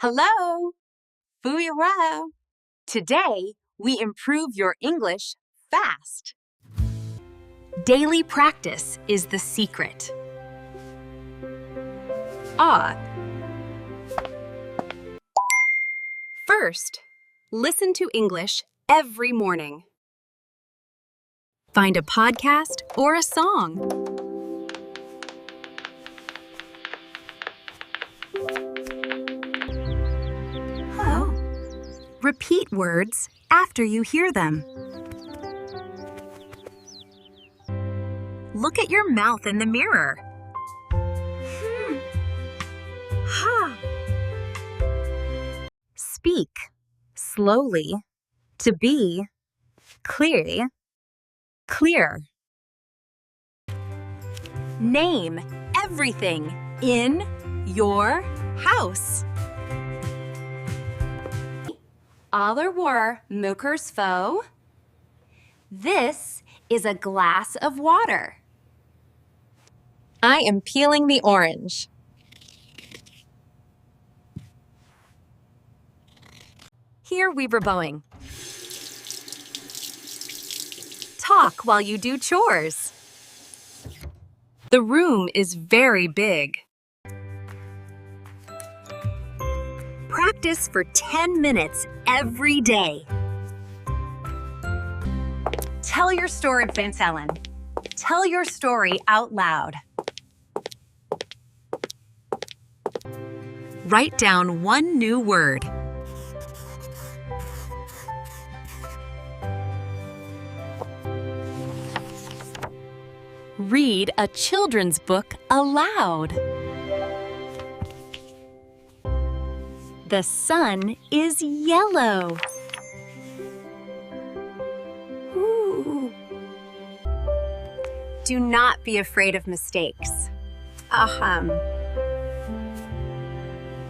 Hello! Fuyara! Today, we improve your English fast. Daily practice is the secret. First, listen to English every morning. Find a podcast or a song. Repeat words after you hear them. Look at your mouth in the mirror. Speak slowly to be clear. Name everything in your house. Aller war mookers foe. This is a glass of water. I am peeling the orange. Here we were bowing. Talk while you do chores. The room is very big. Practice for 10 minutes every day. Tell your story, Prince Ellen. Tell your story out loud. Write down one new word. Read a children's book aloud. The sun is yellow. Ooh. Do not be afraid of mistakes.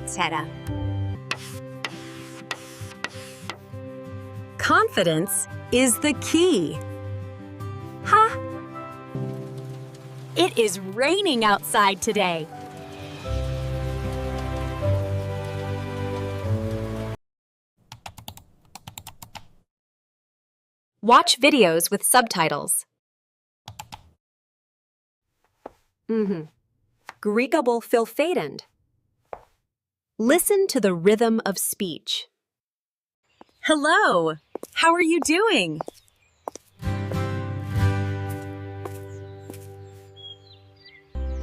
Sara. Confidence is the key. It is raining outside today. Watch videos with subtitles. Greekable filfadend. Listen to the rhythm of speech. Hello! How are you doing?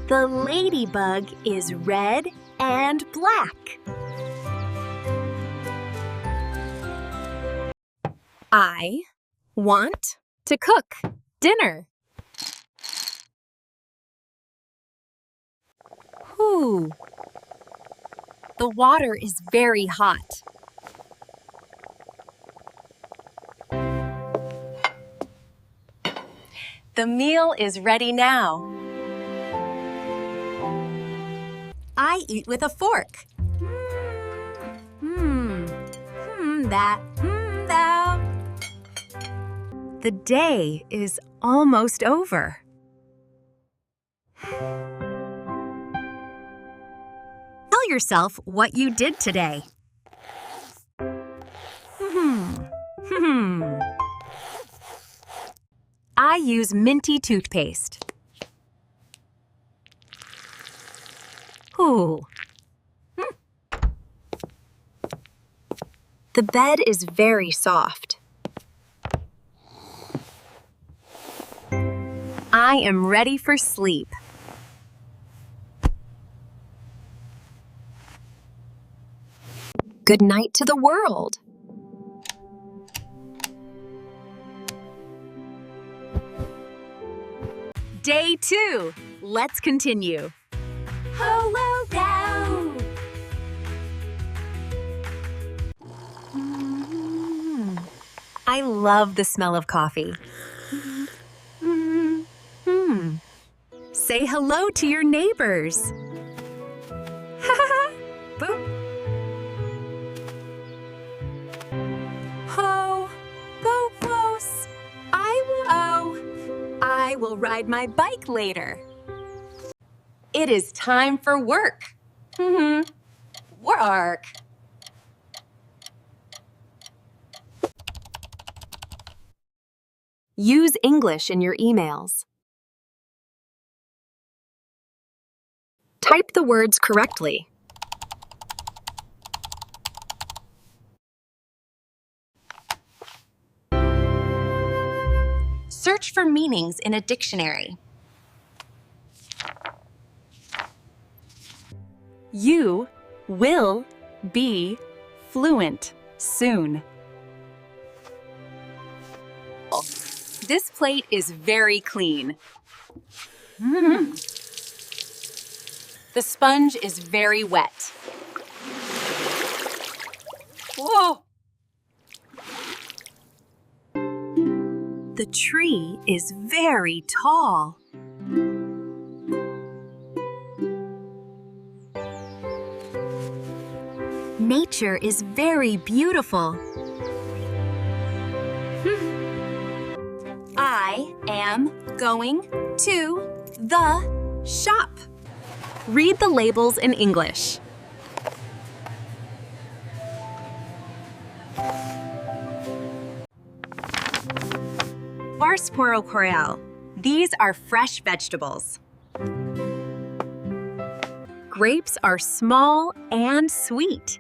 The ladybug is red and black. I want to cook dinner. The water is very hot. The meal is ready now. I eat with a fork. That. The day is almost over. Tell yourself what you did today. I use minty toothpaste. The bed is very soft. I am ready for sleep. Good night to the world. Day 2. Let's continue. Hello down. I love the smell of coffee. Say hello to your neighbors. Boop. Ho, go close. I will ride my bike later. It is time for work. Work. Use English in your emails. Type the words correctly. Search for meanings in a dictionary. You will be fluent soon. This plate is very clean. The sponge is very wet. Whoa! The tree is very tall. Nature is very beautiful. I am going to the shop. Read the labels in English. Barsporo Coreal. These are fresh vegetables. Grapes are small and sweet.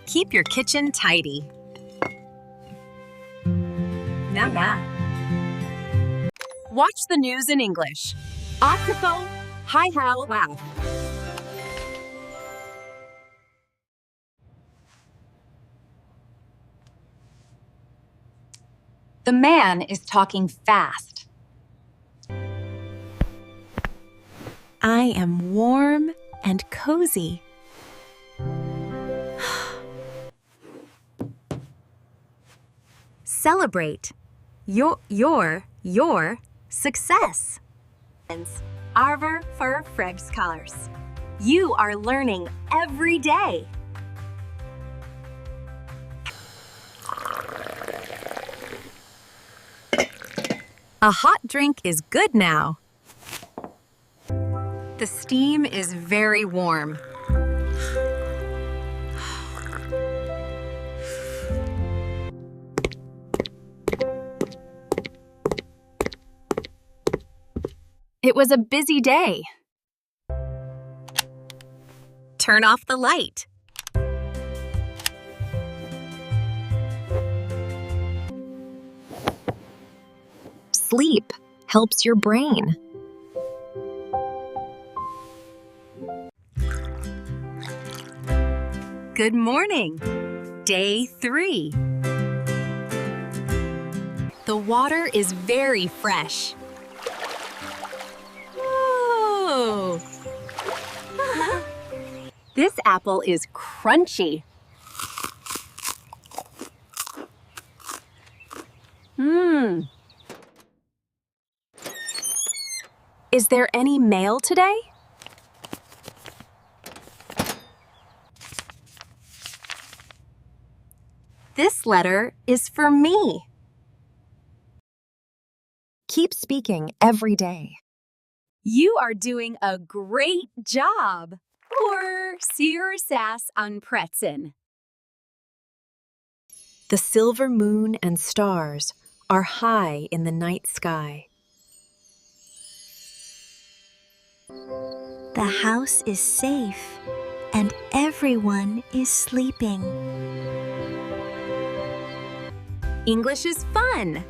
Keep your kitchen tidy. Watch the news in English. Octophone, hi-how, laugh. The man is talking fast. I am warm and cozy. Celebrate your success. Arver for Fred's Scholars. You are learning every day. A hot drink is good now. The steam is very warm. It was a busy day. Turn off the light. Sleep helps your brain. Good morning. Day 3. The water is very fresh. Whoa! This apple is crunchy. Is there any mail today? This letter is for me. Keep speaking every day. You are doing a great job. Or Sir Sass an Pretzen. The silver moon and stars are high in the night sky. The house is safe and everyone is sleeping. English is fun.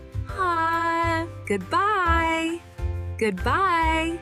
Goodbye. Goodbye.